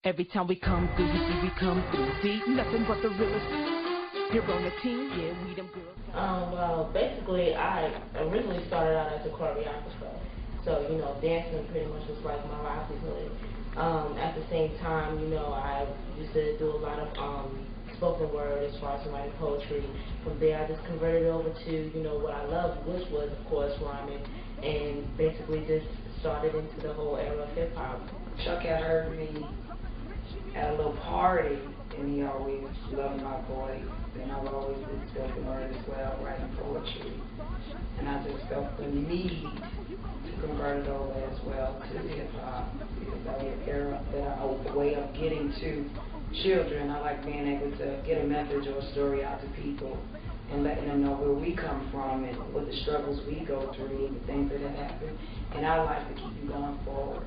Every time we come through, you see we come through. See, nothing but the realest. You're on the team, yeah, we them girls. Well, basically, I originally started out as a choreographer. So, you know, dancing pretty much was like my livelihood. At the same time, you know, I used to do a lot of spoken word as far as writing poetry. From there, I just converted over to, you know, what I loved, which was, of course, rhyming, and basically just started into the whole era of hip-hop. Chuck had heard me at a little party, and he always loved my voice, and I would always do spoken word as well, writing poetry. And I just felt the need to convert it over as well to hip-hop, because that was a way of getting to children. I like being able to get a message or a story out to people and letting them know where we come from and what the struggles we go through and the things that have happened. And I like to keep you going forward.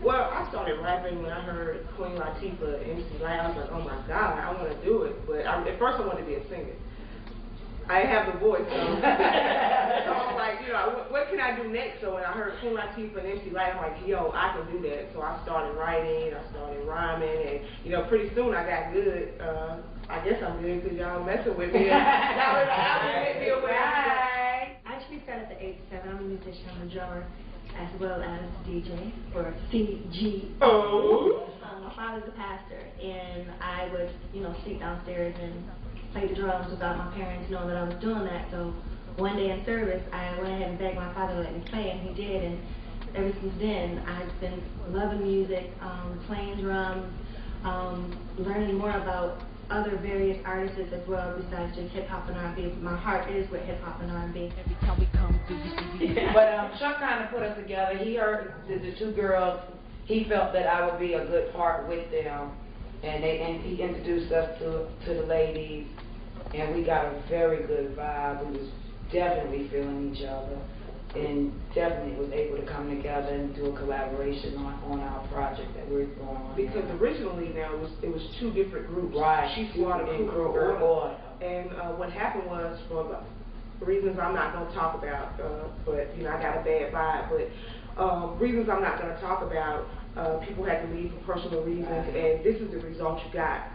Well, I started rapping when I heard Queen Latifah, MC Light. I was like, oh my God, I want to do it. But at first I wanted to be a singer. I didn't have the voice, so I was like, you know, what can I do next? So when I heard Queen Latifah and MC Light, I'm like, yo, I can do that. So I started writing, I started rhyming, and, you know, pretty soon I got good. I guess I'm good because y'all messing with me. Y'all with me or whatever. I actually started at the age of 7. I'm a musician, I'm a drummer, as well as DJ for CGO. My father's a pastor, and I would, you know, sit downstairs and play the drums without my parents knowing that I was doing that. So one day in service, I went ahead and begged my father to let me play, and he did. And ever since then, I've been loving music, playing drums, learning more about other various artists as well besides just hip hop and R&B. My heart is with hip hop and R&B. Every time we come through, you see we But Chuck kind of put us together. He heard the two girls. He felt that I would be a good part with them, and he introduced us to the ladies, and we got a very good vibe. We was definitely feeling each other, and definitely was able to come together and do a collaboration on our project that we're going on. Because originally now it was two different groups. Right. She Squad and Crew Grrl Order. And what happened was, for reasons I'm not going to talk about, but you know, I got a bad vibe, but reasons I'm not going to talk about, people had to leave for personal reasons, and this is the result you got,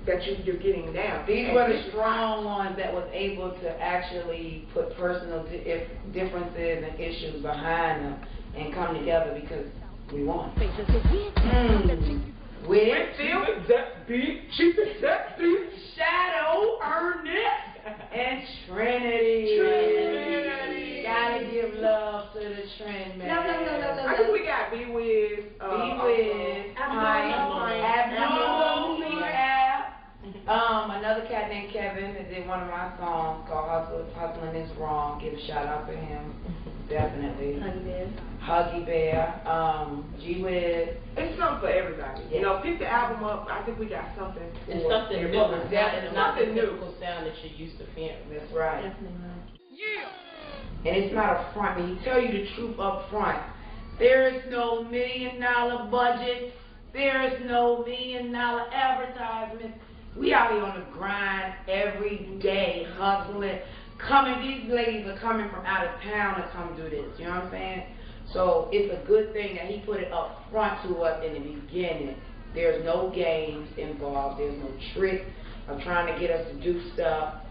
that you're getting now. These were the strong ones that was able to actually put personal differences and issues behind them and come together because we won. Whitfield, that beat, Shadow, Ernest, and Trinity. Gotta give love to the Trend, man. No. I think we got B-Wiz, another cat named Kevin that did one of my songs called Hustling Is Wrong. Give a shout out to him. Definitely. Huggy Bear. G-Wiz. It's something for everybody. Yeah. You know, pick the album up. I think we got something. It's something new. It's something new. Typical sound that you're used to hearing. That's right. Definitely not. And it's not a front. When he tell you the truth up front, there is no $1 million budget. There is no $1 million advertisement. We out here on the grind every day, hustling. These ladies are coming from out of town to come do this. You know what I'm saying? So it's a good thing that he put it up front to us in the beginning. There's no games involved. There's no trick of trying to get us to do stuff.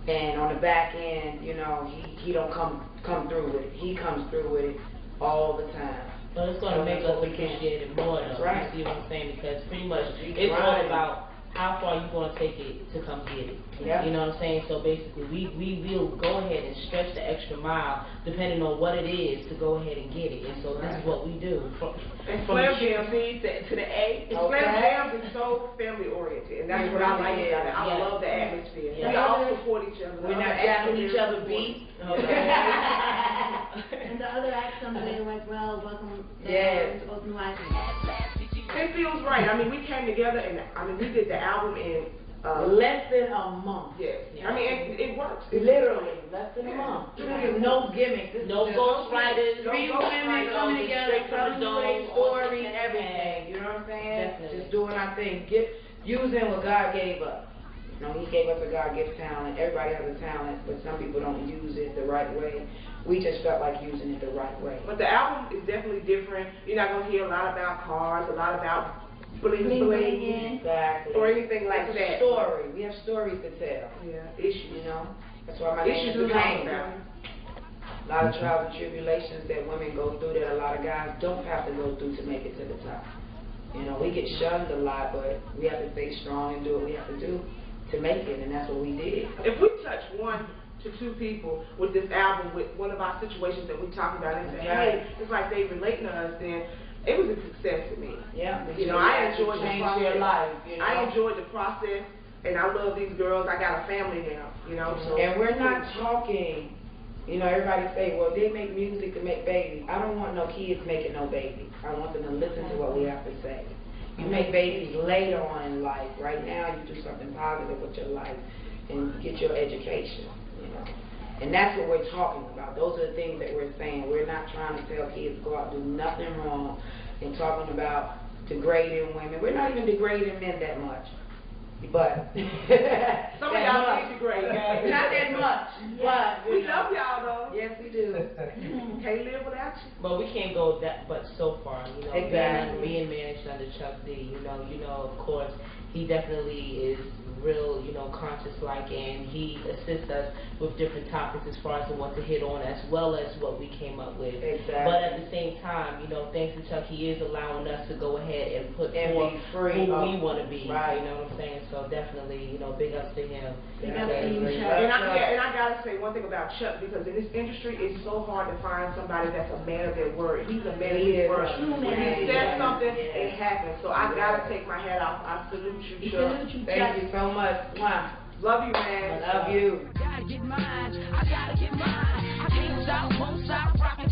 And on the back end, you know, he don't come through with it. He comes through with it all the time. But it's going to make us appreciate it more, though. That's right. You see what I'm saying? Because pretty much it's all about how far you going to take it to come get it. Yep. You know what I'm saying? So basically, we will go ahead and stretch the extra mile, depending on what it is, to go ahead and get it. And so this is what we do. And Slam Jam to the A. Slam Jam is so family oriented, and that's what I like about it. I love the atmosphere. We all support each other. We're not jacking each other beat. And the other acts on the day went well. Welcome. Yes. Open wide. It feels right. I mean, we came together, and I mean, we did the album in less than a month. Yes. I mean, it works. Literally less than a month. No gimmicks. No ghostwriters. 3 women coming together, telling their story, everything. You know what I'm saying? Definitely. Just doing our thing. Using what God gave us. You know, He gave us a God-given talent. Everybody has a talent, but some people don't use it the right way. We just felt like using it the right way. But the album is definitely different. You're not going to hear a lot about cars, a lot about bling, Exactly. or anything like It's a that. story. We have stories to tell. Yeah, issues. You know? That's why my name is Issues The to talk Pain. about. A lot of trials and tribulations that women go through that a lot of guys don't have to go through to make it to the top. You know, we get shunned a lot, but we have to stay strong and do what we have to do to make it, and that's what we did. If we touch 1 to 2 people with this album, with one of our situations that we talked about, and say, hey, it's like they relating to us, then it was a success to me. Yeah. You know, I enjoyed the Change process. their life, you know? I enjoyed the process, and I love these girls. I got a family now, you know. So. And we're not talking, you know, everybody say, well, they make music to make babies. I don't want no kids making no babies. I want them to listen to what we have to say. You make babies later on in life. Right now, you do something positive with your life and get your education, you know. And that's what we're talking about. Those are the things that we're saying. We're not trying to tell kids go out and do nothing wrong and talking about degrading women. We're not even degrading men that much. But some of y'all need degrade. Not that much. But we love y'all though. Yes, we do. Can't live without you. But we can't go that but so far, you know. Exactly. Being managed under Chuck D, you know, of course, he definitely is real, you know, conscious-like, and he assists us with different topics as far as what to hit on, as well as what we came up with. Exactly. But at the same time, you know, thanks to Chuck, he is allowing us to go ahead and put And forth be free who of- we want to be. right. You know what I'm saying? So definitely, you know, big ups to him. Big ups to you, Exactly. Chuck. And I gotta say one thing about Chuck, because in this industry, it's so hard to find somebody that's a man of their word. He's a man of He his is. word. True When man. he says something, Yeah. it happens. So I gotta take my hat off. I salute you, Chuck. Thank you so much. Mwah. Love you, man. I love you. Gotta get mine, I gotta get mine. I can't stop, won't stop, rockin'